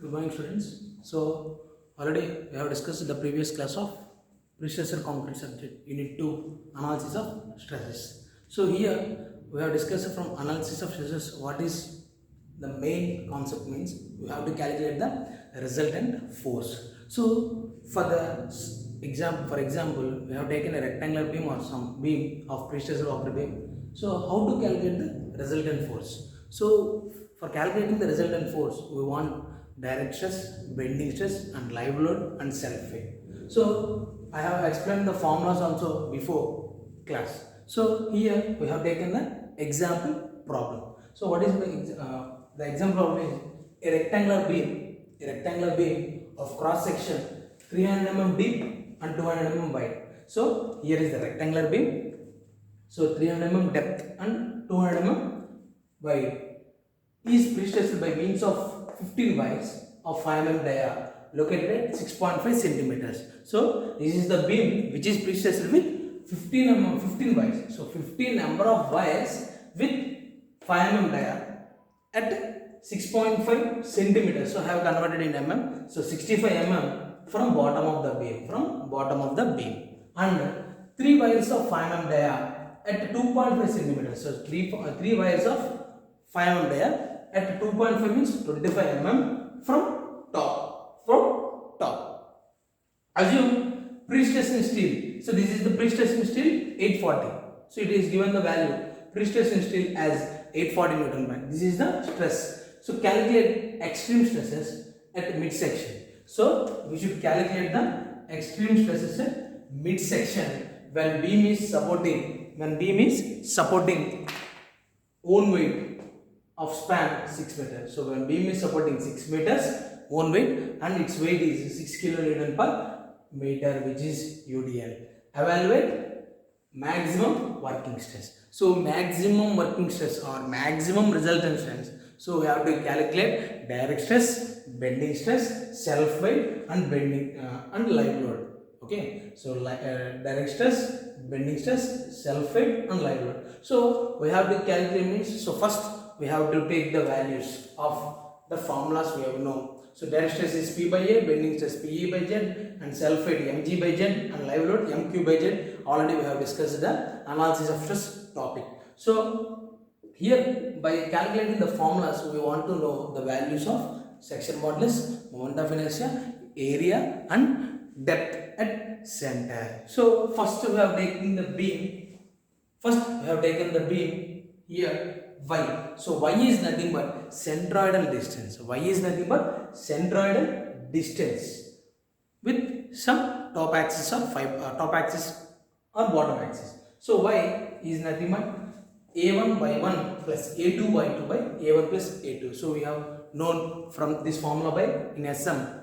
Good morning, students. So, already we have discussed the previous class of prestressor concrete subject, unit 2, analysis of stresses. So, here we have discussed from analysis of stresses what is the main concept means we have to calculate the resultant force. So, for the example, we have taken a rectangular beam or some beam of prestressor of beam. So, how to calculate the resultant force? So, for calculating the resultant force, we want direct stress, bending stress, and live load and self weight. So, I have explained the formulas also before class. So, here we have taken the example problem. So, what is the example problem is a rectangular beam of cross section 300 mm deep and 200 mm wide. So, here is the rectangular beam. So, 300 mm depth and 200 mm wide is pre-stressed by means of 15 wires of 5 mm dia located at 6.5 centimeters. So, this is the beam which is pre-stressed with 15 wires. So, 15 number of wires with 5 mm dia at 6.5 centimeters. So, I have converted in mm. So, 65 mm from bottom of the beam, and 3 wires of 5 mm dia at 2.5 centimeters. So, 3 wires of 5 mm dia at 2.5 means 25 mm from top. Assume pre-stressing steel. So, this is the pre-stressing steel 840. So, it is given the value pre-stressing steel as 840 Newton per. This is the stress. So, calculate extreme stresses at midsection. So, we should calculate the extreme stresses at midsection when beam is supporting own weight of span 6 meters. So, when beam is supporting 6 meters own weight and its weight is 6 kilonewton per meter, which is UDL. Evaluate maximum working stress. So, maximum working stress or maximum resultant stress. So, we have to calculate direct stress, bending stress, self weight, and bending and live load. Okay. So, direct stress, bending stress, self weight, and live load. So, we have to calculate means. So, first we have to take the values of the formulas we have known. So, direct stress is P by A, bending stress PE by Z, and self weight mg by Z, and live load mq by Z. Already we have discussed the analysis of stress topic. So, here by calculating the formulas, we want to know the values of section modulus, moment of inertia, area, and depth at center. So, first we have taken the beam. Here y. So, y is nothing but centroidal distance. Y is nothing but centroidal distance with some top axis or bottom axis. So, y is nothing but a1 by 1 plus a2 by 2 by a1 plus a2. So, we have known from this formula by in SM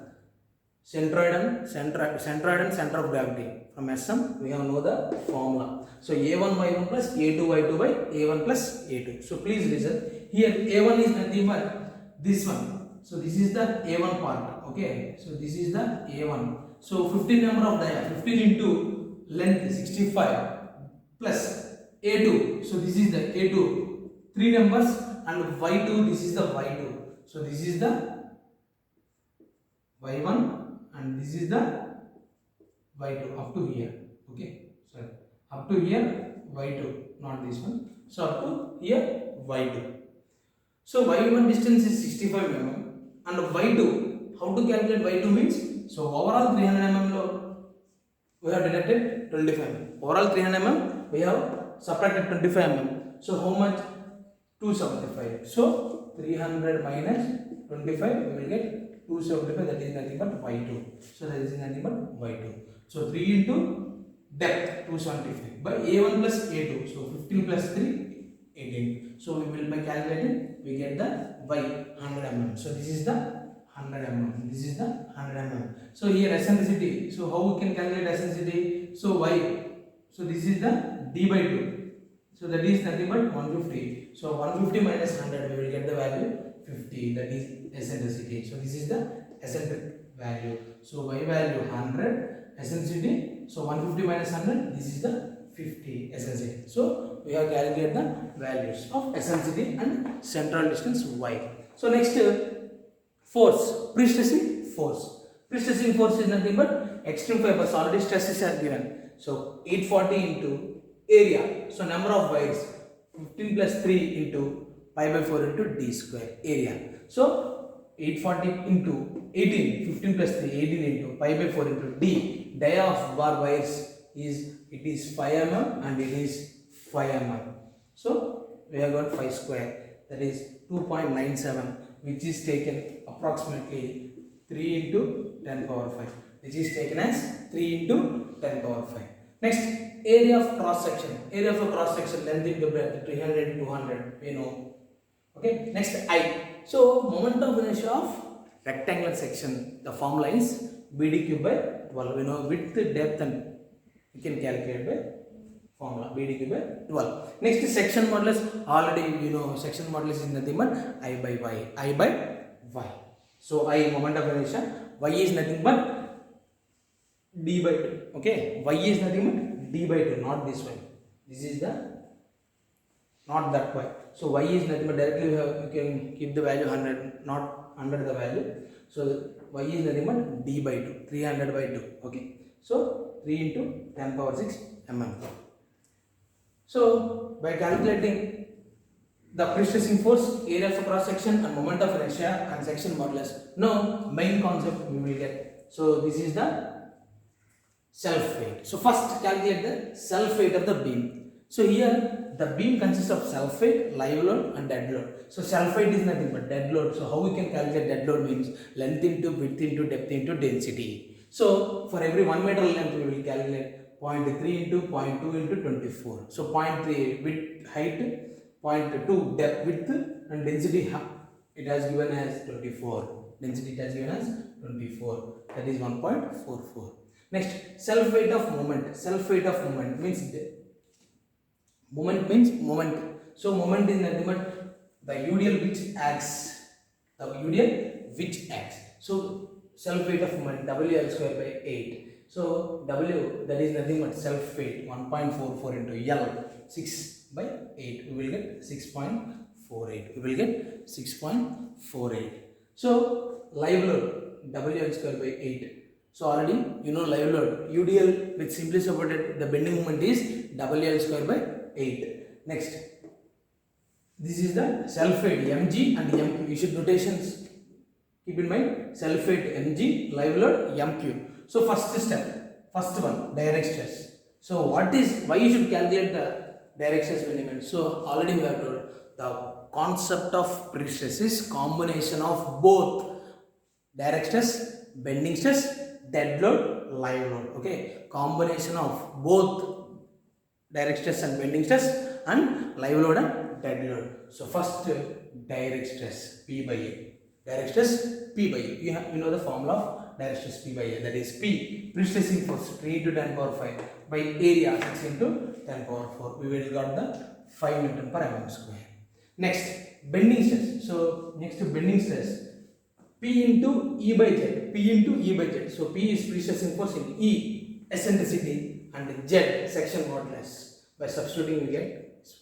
centroid and center of gravity. From SM we have know the formula. So, a1 by 1 plus a2 by 2 by a1 plus a2. So, please listen. Here a1 is nothing but this one. So, this is the a1 part. Okay. So, this is the a1. So, 15 number of dia, 15 into length 65 plus a2. So, this is the a2. 3 numbers, and y2, this is the y2. So, this is the y1 and this is the y2 up to here. Okay. Sorry. Up to here y2, not this one. So, up to here y2. So, y1 distance is 65 mm and y2, how to calculate y2 means? So, overall 300 mm we have deducted 25 mm. Overall 300 mm we have subtracted 25 mm. So, how much? 275. So, 300 minus 25 we will get 275, that is nothing but y2. So, that is nothing but y2. So, 3 into depth 275 by a1 plus a2. So, 15 plus 3 18. So, we will by calculating we get the y 100 mm. So, this is the 100 mm. This is the 100 mm. So, here eccentricity. So, how we can calculate eccentricity? So, y. So, this is the d by 2. So, that is nothing but 150. So, 150 minus 100 we will get the value 50. That is eccentricity. So, this is the eccentric value. So, y value 100, eccentricity. So, 150 minus 100, this is the 50 eccentricity. So, we have calculated the values of eccentricity and central distance y. So, next Force, pre-stressing force. Pre-stressing force is nothing but extreme fibers, already stresses are given. So 840 into area, so number of wires 15 plus 3 into pi by 4 into d square area. So 840 into 18, 15 plus 3, 18 into pi by 4 into d. Dia of bar wires is, it is 5 mm and it is 5 mm. So we have got 5 square, that is 2.97, which is taken approximately 3 into 10 power 5, which is taken as 3 into 10 power 5. Next, area of cross section. Area of a cross section, length into breadth, 300 into 200, we know. Okay. Next, I. So moment of inertia of rectangular section, the formula is BD cube by 12. We know width, depth, and we can calculate by formula BD cube by 12. Next, section modulus. Already you know section modulus is nothing but I by y. I by y. So I moment of inertia. Y is nothing but d by 2. Okay. Y is nothing but d by 2, not this one. This is the, not that y. So y is nothing but directly we can keep the value 100, not under the value. So y is nothing but d by 2, 300 by 2. Okay. So 3 into 10 power 6 mm. So by calculating the pre-stressing force, area of cross section, and moment of inertia and section modulus, now main concept we will get. So this is the self weight. So first calculate the self weight of the beam. So here the beam consists of self weight, live load, and dead load. So self weight is nothing but dead load. So how we can calculate dead load means length into width into depth into density. So for every 1 meter length we will calculate 0.3 into 0.2 into 24. So 0.3 width height, 0.2 depth width, and density it has given as 24. Density it has given as 24. That is 1.44. Next, self weight of moment. Self weight of moment means moment. So moment is nothing but the UDL which acts. The UDL which acts. So self weight of moment WL square by 8. So W, that is nothing but self weight 1.44 into L, 6 by 8. We will get 6.48. We will get 6.48. So live load WL square by 8. So already you know live load UDL which simply supported the bending moment is WL square by 8. Next, this is the self weight mg and mq. You should notations keep in mind. Self weight mg, live load mq. So first step, first one, direct stress. So what is, why you should calculate the direct stress element? So already we have told the concept of pre-stress is combination of both direct stress, bending stress, dead load, live load. Okay, combination of both direct stress and bending stress and live load and dead load. So first direct stress P by A. Direct stress P by A. You know the formula of direct stress P by A, that is P, pre-stressing force 3 into 10 power 5 by area 6 into 10 power 4. We will got the 5 Newton per mm square. Next, bending stress. So next to bending stress, P into E by Z. P into E by Z. So P is pre-stressing force in E, eccentricity, and Z, section modulus. By substituting we get this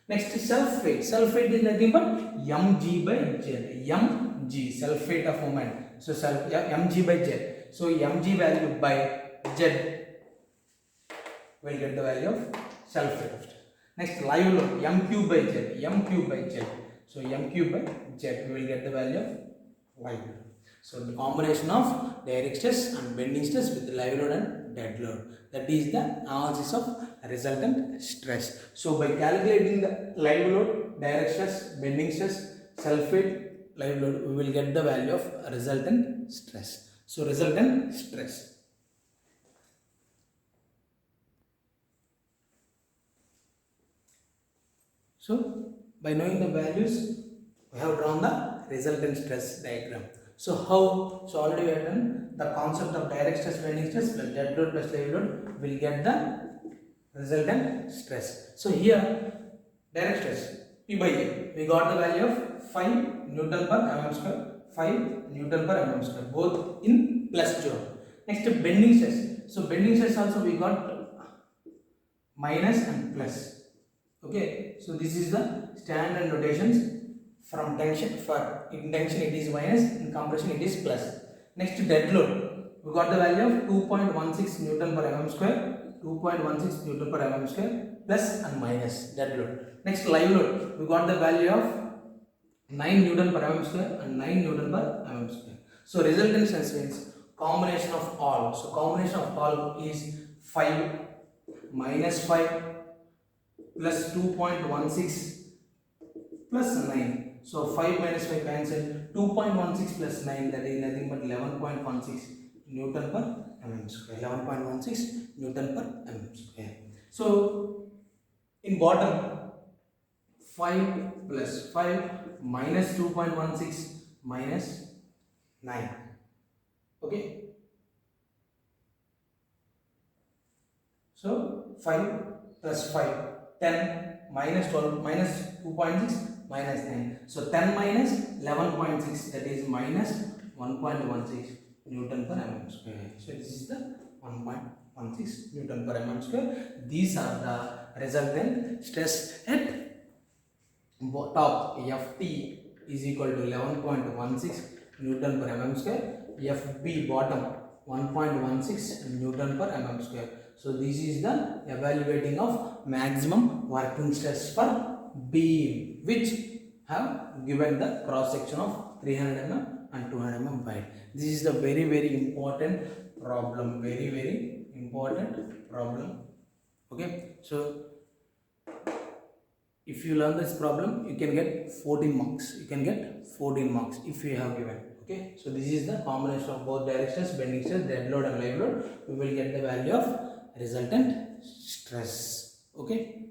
one. Next is self weight. Self weight is nothing but mg by Z. Mg, self weight of moment. So mg by Z. So mg value by Z will get the value of self weight. Next, live load mq by Z. Mq by Z. So mq by Z we will get the value of live load. So the combination of direct stress and bending stress with live load and dead load. That is the analysis of resultant stress. So by calculating the live load, direct stress, bending stress, self weight, live load, we will get the value of resultant stress. So resultant stress. So by knowing the values, we have drawn the resultant stress diagram. So how? So already we have done the concept of direct stress, bending stress plus dead load plus live load will get the resultant stress. So here direct stress P by A, we got the value of 5 Newton per mm square, 5 Newton per mm square, both in plus joule. Next, bending stress. So bending stress also we got minus and plus. Okay, so this is the standard notations. from tension. For in tension it is minus, in compression it is plus. Next, dead load, we got the value of 2.16 Newton per mm square, 2.16 Newton per mm square, plus and minus dead load. Next, live load, we got the value of 9 Newton per mm square and 9 Newton per mm square. So resultant stress means combination of all. So combination of all is 5 minus 5 plus 2.16 plus 9. So 5 minus 5 cancel, 2.16 plus 9, that is nothing but 11.16 Newton per mm square. 11.16 Newton per mm square. So in bottom, 5 plus 5 minus 2.16 minus 9. Okay. So 5 plus 5, 10 minus 12 minus 2.6 minus 9. So 10 minus 11.6, that is minus 1.16 Newton per mm square. So this is the 1.16 Newton per mm square. These are the resultant stress at top. Ft is equal to 11.16 Newton per mm square. Fb bottom 1.16 Newton per mm square. So this is the evaluating of maximum working stress for beam, which have given the cross section of 300 mm and 200 mm wide. This is the very important problem. Very important problem. Okay. So if you learn this problem, you can get 14 marks. You can get 14 marks if you have given. Okay. So this is the combination of both directions, bending stress, dead load and live load. We will get the value of resultant stress. Okay.